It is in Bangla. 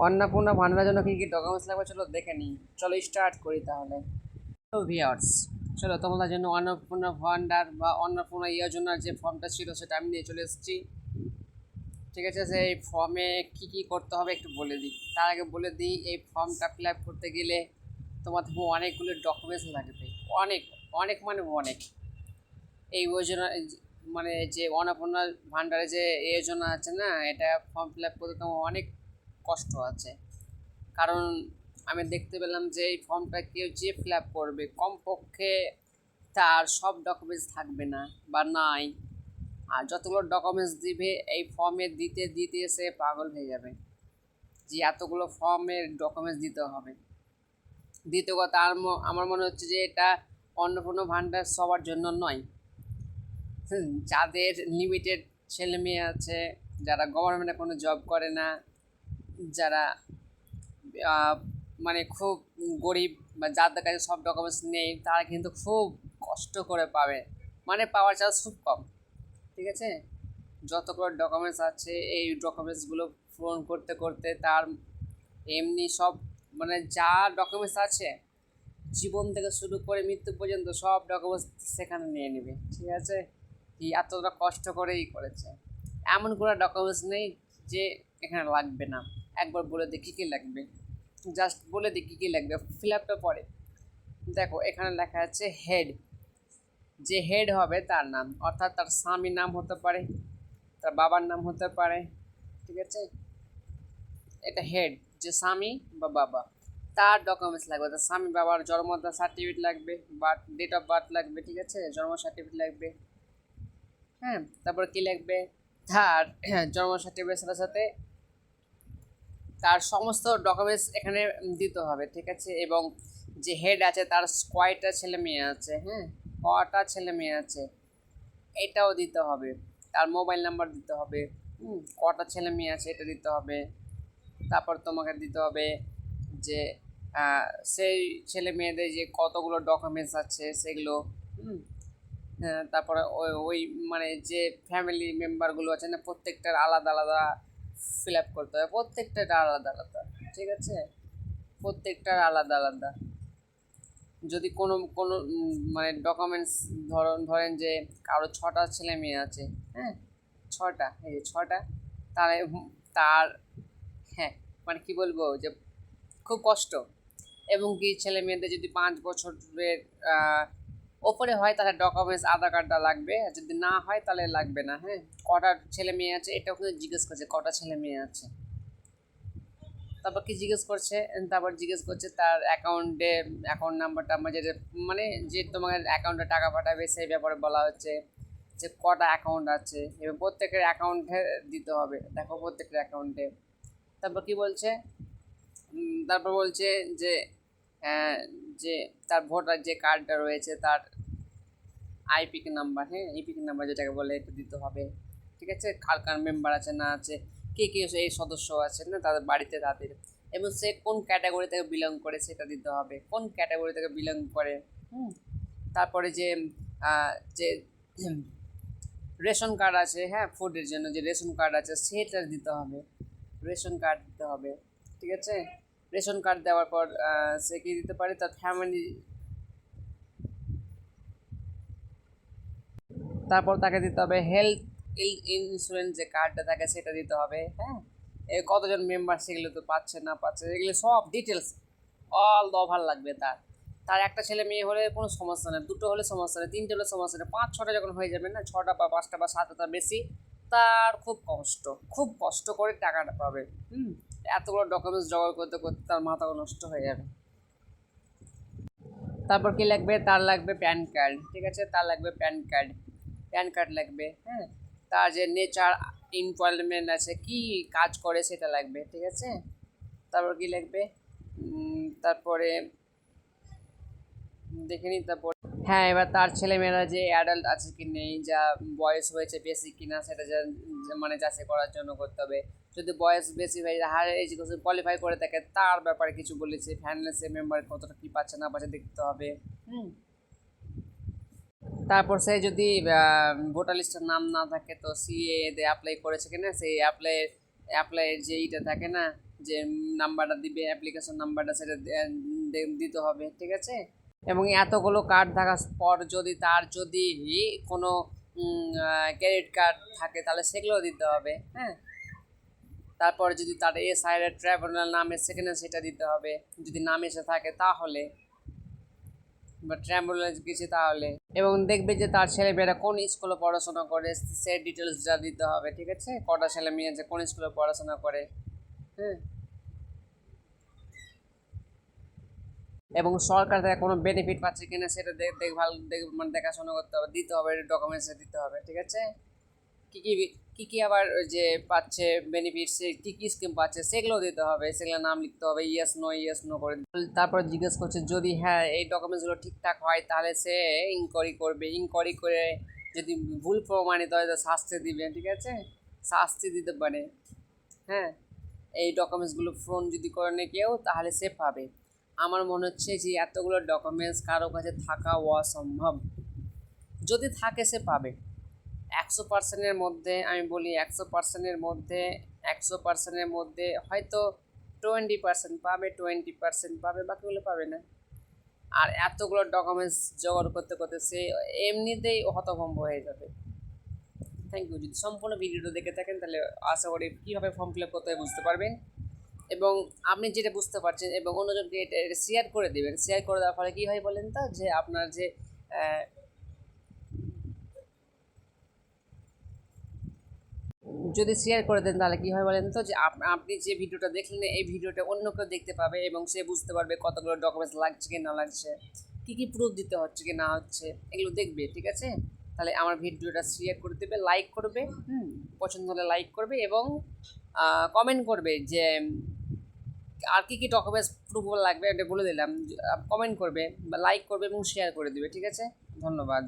অন্নপূর্ণা ভান্ডারের জন্য কী কী ডকুমেন্টস লাগবে চলো দেখে নিই। চলো স্টার্ট করি তাহলে। তো ভিউয়ার্স, চলো তোমাদের জন্য অন্নপূর্ণা ভান্ডার বা অন্নপূর্ণা যোজনার যে ফর্মটা ছিল সেটা আমি নিয়ে চলে এসেছি। ঠিক আছে, সেই ফর্মে কী কী করতে হবে একটু বলে দিই। তার আগে বলে দিই, এই ফর্মটা ফিল আপ করতে গেলে তোমাদের অনেকগুলো ডকুমেন্টস লাগবে। অনেক অনেক মানে অনেক। এই যোজনা মানে যে অন্নপূর্ণা ভান্ডারে যে যোজনা আছে না, এটা ফর্ম ফিল আপ করতে তোমার অনেক কষ্ট আছে। কারণ আমি দেখতে পেলাম যে এই ফর্মটা কেউ যে ফিল আপ করবে কমপক্ষে তার সব ডকুমেন্টস থাকবে না বা নাই। আর যতগুলো ডকুমেন্টস দিবে এই ফর্মে দিতে দিতে সে পাগল হয়ে যাবে যে এতগুলো ফর্মের ডকুমেন্টস দিতে হবে। দ্বিতীয় কথা, আমার মনে হচ্ছে যে এটা অন্নপূর্ণা ভান্ডার সবার জন্য নয়। যাদের লিমিটেড ছেলে মেয়ে আছে, যারা গভর্নমেন্টে কোনো জব করে না, যারা মানে খুব গরিব বা যাদের কাছে সব ডকুমেন্টস নেই, তারা কিন্তু খুব কষ্ট করে পাবে, মানে পাওয়ার চান্স খুব কম। ঠিক আছে, যতগুলো ডকুমেন্টস আছে এই ডকুমেন্টসগুলো পূরণ করতে করতে তার এমনি সব মানে যা ডকুমেন্টস আছে জীবন থেকে শুরু করে মৃত্যু পর্যন্ত সব ডকুমেন্টস সেখানে নিয়ে নেবে। ঠিক আছে, কি এতটা কষ্ট করেই করেছে। এমন কোনো ডকুমেন্টস নেই যে এখানে লাগবে না। একবার বলে দিই কী কী লাগবে, জাস্ট বলে দিই কী কী লাগবে, ফিল আপটা পরে দেখো। এখানে লেখা আছে হেড। যে হেড হবে তার নাম, অর্থাৎ তার স্বামীর নাম হতে পারে, তার বাবার নাম হতে পারে। ঠিক আছে, এটা হেড, যে স্বামী বা বাবা, তার ডকুমেন্টস লাগবে। তার স্বামী বাবার জন্ম সার্টিফিকেট লাগবে, বার্থ ডেট অফ বার্থ লাগবে। ঠিক আছে, জন্ম সার্টিফিকেট লাগবে। হ্যাঁ, তারপর কি লাগবে, তার জন্ম সার্টিফিকেটের সাথে সাথে তার সমস্ত ডকুমেন্টস এখানে দিতে হবে। ঠিক আছে, এবং যে হেড আছে তার কয়টা ছেলে মেয়ে আছে, হ্যাঁ কটা ছেলে মেয়ে আছে এটাও দিতে হবে। তার মোবাইল নাম্বার দিতে হবে, কটা ছেলে মেয়ে আছে এটা দিতে হবে। তারপর তোমাকে দিতে হবে যে সেই ছেলে মেয়েদের যে কতগুলো ডকুমেন্টস আছে সেগুলো। তারপরে ওই ওই মানে যে ফ্যামিলি মেম্বারগুলো আছে না, প্রত্যেকটার আলাদা আলাদা ফিল আপ করতে হবে, প্রত্যেকটার আলাদা আলাদা। ঠিক আছে, প্রত্যেকটার আলাদা আলাদা। যদি কোনো কোনো মানে ডকুমেন্টস ধরেন যে কারো 6টা ছেলে মেয়ে আছে, হ্যাঁ 6টা, এই যে 6টা, তাহলে তার হ্যাঁ মানে কি বলবো যে খুব কষ্ট। এবং কি ছেলে মেয়েদের যদি 5 বছরের ওপরে হয় তাহলে ডকুমেন্টস আধার কার্ডটা লাগবে, আর যদি না হয় তাহলে লাগবে না। হ্যাঁ, কটা ছেলে মেয়ে আছে এটাও কিন্তু জিজ্ঞেস করছে, কটা ছেলে মেয়ে আছে। তারপর কি জিজ্ঞেস করছে, তারপর জিজ্ঞেস করছে তার অ্যাকাউন্ট নাম্বারটা, আমার যেটা মানে যে তোমার অ্যাকাউন্টে টাকা পাঠাবে সেই ব্যাপারে বলা হচ্ছে যে কটা অ্যাকাউন্ট আছে এবং প্রত্যেকের অ্যাকাউন্টে দিতে হবে। দেখো প্রত্যেকের অ্যাকাউন্টে। তারপর কি বলছে, তারপর বলছে যে যে তার ভোটার যে কার্ডটা রয়েছে তার আইপিক নাম্বার, হ্যাঁ আইপিক নাম্বার যেটাকে বলে, এটা দিতে হবে। ঠিক আছে, কার কার মেম্বার আছে না আছে, কে কে এই সদস্য আছে না তাদের বাড়িতে তাদের, এবং সে কোন ক্যাটাগরি থেকে বিলং করে সেটা দিতে হবে, কোন ক্যাটাগরি থেকে বিলং করে। তারপরে যে যে রেশন কার্ড আছে, হ্যাঁ ফুডের জন্য যে রেশন কার্ড আছে সেটা দিতে হবে, রেশন কার্ড দিতে হবে। ঠিক আছে, রেশন কার্ড দেওয়ার পর সে কি দিতে পারে, তার ফ্যামিলি। তারপর তাকে দিতে হবে হেলথ ইন্স্যুরেন্স যে কার্ডটা থাকে সেটা দিতে হবে। হ্যাঁ, কতজন মেম্বার সেগুলো তো পাচ্ছে না পাচ্ছে, এগুলো সব ডিটেলস অল ওভার লাগবে। তার তার একটা ছেলে মেয়ে হলে কোনো সমস্যা নেই, দুটো হলে সমস্যা নেই, তিনটে হলে সমস্যা নেই, 5-6টা যখন হয়ে যাবে না, 6টা বা 5টা বা 7টা বেশি, তার খুব কষ্ট করে টাকাটা পাবে। এতগুলো ডকুমেন্টস জোগাড় করতে করতে তার মাথা নষ্ট হয়ে যাবে। তারপর কি লাগবে, তার লাগবে প্যান কার্ড। ঠিক আছে, তার লাগবে প্যান কার্ড লাগবে। হ্যাঁ, তার যে নেচার এমপ্লয়মেন্ট আছে, কি কাজ করে সেটা লাগবে। ঠিক আছে, তারপর কি লাগবে, তারপরে দেখে নিই। তারপর হ্যাঁ, এবার তার ছেলেমেয়েরা যে অ্যাডাল্ট আছে কি নেই, যা বয়স হয়েছে বেশি কিনা সেটা মানে যাচাই করার জন্য করতে হবে। যদি বয়স বেশি হয়ে যায়, হায়ার এডুকেশন কোয়ালিফাই করে থাকে, তার ব্যাপারে কিছু বলেছে, ফ্যামিলি মেম্বার কতটা কী পাচ্ছে না পাচ্ছে দেখতে হবে। তারপর সে যদি ভোটার লিস্টের নাম না থাকে তো সিএ অ্যাপ্লাই করেছে কিনা, সেই অ্যাপ্লাইয়ের যে ইটা থাকে না, যে নাম্বারটা দিবে, অ্যাপ্লিকেশন নাম্বারটা সেটা দিতে হবে, ঠিক আছে। এবং এতগুলো কার্ড থাকার পর যদি কোনো ক্রেডিট কার্ড থাকে তাহলে সেগুলোও দিতে হবে, হ্যাঁ। তারপরে যদি তার সাইডে ট্রাভেলার নাম এসে কিনা সেটা দিতে হবে, যদি নাম এসে থাকে তাহলে, বা ট্রাভেলার কিছু তাহলে। এবং দেখবে যে তার ছেলেমেয়েরা কোন স্কুলে পড়াশোনা করে সে ডিটেলসটা দিতে হবে, ঠিক আছে। কটা ছেলে মেয়ে যে কোন স্কুলে পড়াশোনা করে, হ্যাঁ। এবং সরকার থেকে কোনো বেনিফিট পাচ্ছে কিনা সেটা মানে দেখাশোনা করতে হবে, দিতে হবে, ডকুমেন্টসে দিতে হবে, ঠিক আছে। কী কী কী কী আবার যে পাচ্ছে বেনিফিট, সে কী কী স্কিম পাচ্ছে সেগুলো দিতে হবে, সেগুলোর নাম লিখতে হবে, ইয়েস নো করে। তারপর জিজ্ঞেস করছে যদি হ্যাঁ এই ডকুমেন্টসগুলো ঠিকঠাক হয় তাহলে সে ইনকোয়ারি করে যদি ভুল প্রমাণিত হয় তো শাস্তি দিবে, ঠিক আছে, শাস্তি দিতে পারে, হ্যাঁ। এই ডকুমেন্টসগুলো ফোন যদি করে নেয় কেউ তাহলে সে পাবে। আমার মনে হচ্ছে যে এতগুলো ডকুমেন্টস কারো কাছে থাকা অসম্ভব, যদি থাকে সে পাবে। 100%-এর মধ্যে আমি বলি 100%-এর মধ্যে হয়তো 20% পাবে, 20% পাবে, বাকিগুলো পাবে না। আর এতগুলো ডকুমেন্টস জোগাড় করতে করতে সে এমনিতেই হতভম্ব হয়ে যাবে। Thank you. যদি সম্পূর্ণ ভিডিওটা দেখে থাকেন তাহলে আশা করি কীভাবে ফর্ম ফিল আপ করতে হয় বুঝতে পারবেন, এবং আপনি যেটা বুঝতে পারছেন এবং অন্যজনকে এটা শেয়ার করে দেবেন। শেয়ার করে দেওয়ার ফলে কী হয় বলেন তো, যে আপনার যে যদি শেয়ার করে দেন তাহলে কী হয় বলেন তো, যে আপনি যে ভিডিওটা দেখলেন এই ভিডিওটা অন্য কেউ দেখতে পাবে এবং সে বুঝতে পারবে কতগুলো ডকুমেন্টস লাগছে কি না লাগছে, কী কী প্রুফ দিতে হচ্ছে কি না হচ্ছে, এগুলো দেখবে, ঠিক আছে। তাহলে আমার ভিডিওটা শেয়ার করে দেবে, লাইক করবে, পছন্দ হলে লাইক করবে, এবং কমেন্ট করবে যে আর কী কী ডকুমেন্টস প্রুফগুলো লাগবে এটা বলে দিলাম, কমেন্ট করবে বা লাইক করবে এবং শেয়ার করে দেবে, ঠিক আছে। ধন্যবাদ।